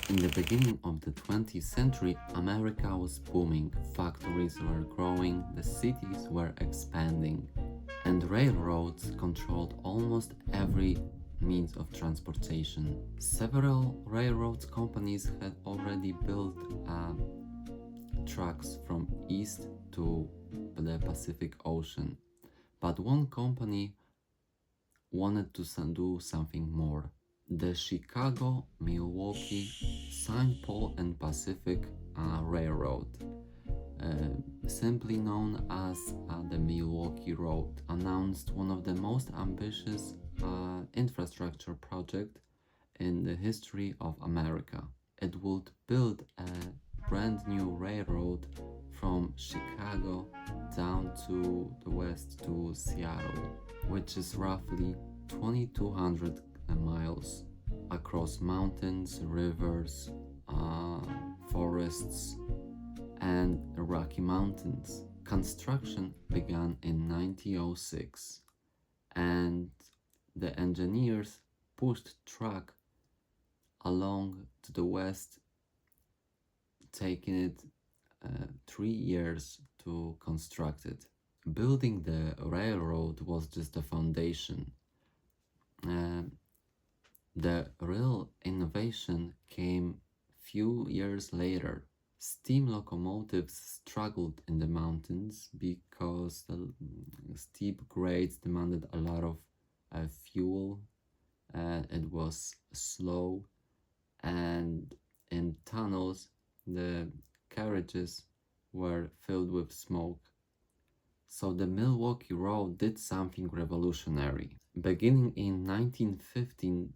In the beginning of the 20th century, America was booming, factories were growing, the cities were expanding, and railroads controlled almost every means of transportation. Several railroad companies had already built tracks from east to the Pacific Ocean, but one company wanted to do something more. The Chicago, Milwaukee, St. Paul and Pacific Railroad, simply known as the Milwaukee Road, announced one of the most ambitious infrastructure projects in the history of America. It would build a brand new railroad from Chicago down to the west to Seattle, which is roughly 2,200 miles across mountains, rivers, forests, and the Rocky Mountains. Construction began in 1906, and the engineers pushed track along to the west, taking it 3 years to construct it. Building the railroad was just the foundation. The real innovation came few years later. Steam locomotives struggled in the mountains because the steep grades demanded a lot of fuel. It was slow, and in tunnels the carriages were filled with smoke. So the Milwaukee Road did something revolutionary. Beginning in 1915,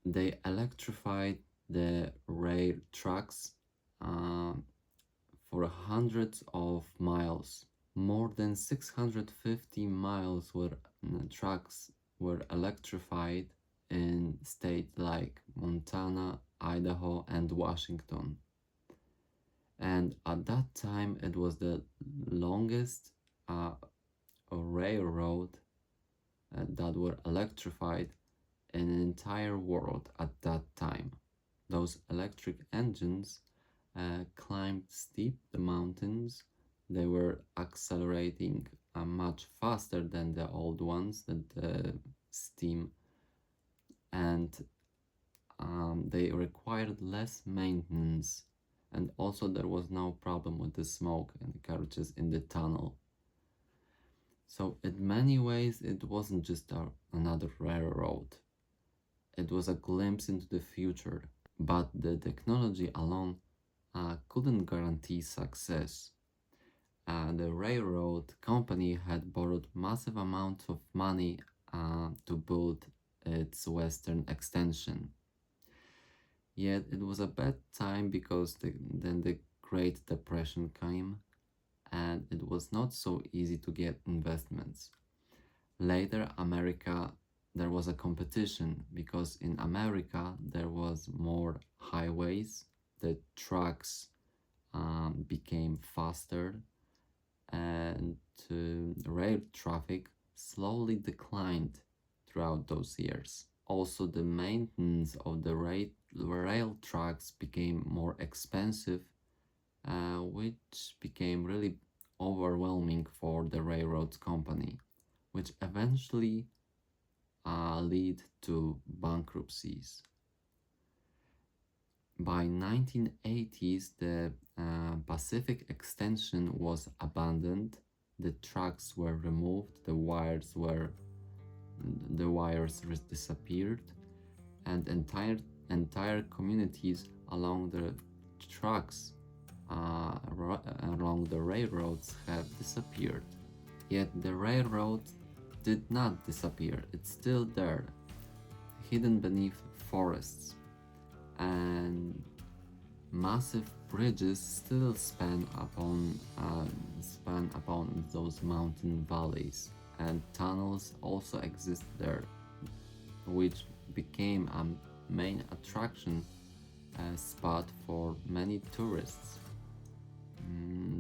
they electrified the rail tracks for hundreds of miles. More than 650 miles were tracks were electrified in states like Montana, Idaho, and Washington. And at that time, it was the longest railroad that were electrified in the entire world at that time. Those electric engines climbed steep the mountains. They were accelerating much faster than the old ones, the steam, and they required less maintenance. And also there was no problem with the smoke and the carriages in the tunnel. So in many ways, it wasn't just another railroad. It was a glimpse into the future, but the technology alone couldn't guarantee success. The railroad company had borrowed massive amounts of money to build its western extension. Yet it was a bad time because then the Great Depression came, and it was not so easy to get investments. Later, there was a competition because in America there was more highways, the trucks became faster, and rail traffic slowly declined throughout those years. Also, the maintenance of the rail tracks became more expensive, which became really overwhelming for the railroad company, which eventually lead to bankruptcies. By 1980s, the Pacific extension was abandoned. The tracks were removed, the wires disappeared, and entire communities along the tracks along the railroads have disappeared. Yet the railroad did not disappear. It's still there, hidden beneath forests, and massive bridges still span upon those mountain valleys, and tunnels also exist there, which became a main attraction spot for many tourists.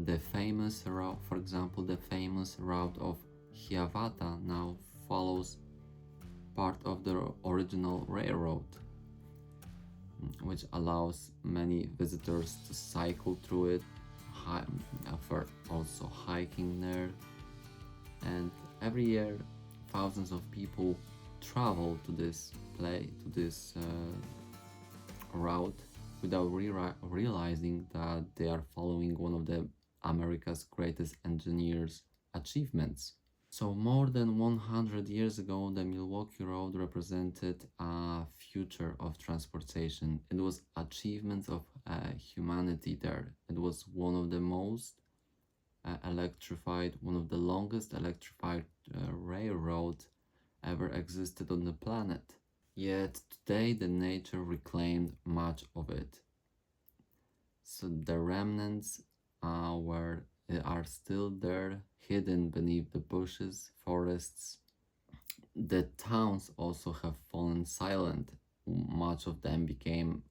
The famous route, for example, the famous route of Hiawatha now follows part of the original railroad. which allows many visitors to cycle through it, for also hiking there. And every year, thousands of people travel to this route without realizing that they are following one of the America's greatest engineers' achievements. So, more than 100 years ago, the Milwaukee Road represented a future of transportation. It was achievements of humanity there. It was one of the most one of the longest electrified railroads ever existed on the planet. Yet today, the nature reclaimed much of it. So the remnants are still there, hidden beneath the bushes, forests. The towns also have fallen silent. Much of them became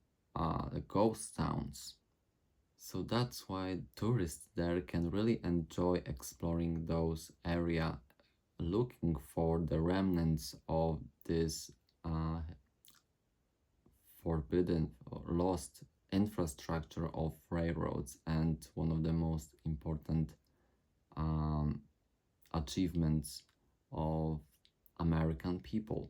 ghost towns. So that's why tourists there can really enjoy exploring those areas, looking for the remnants of this uh, forbidden or lost infrastructure of railroads and one of the most important um, achievements of American people.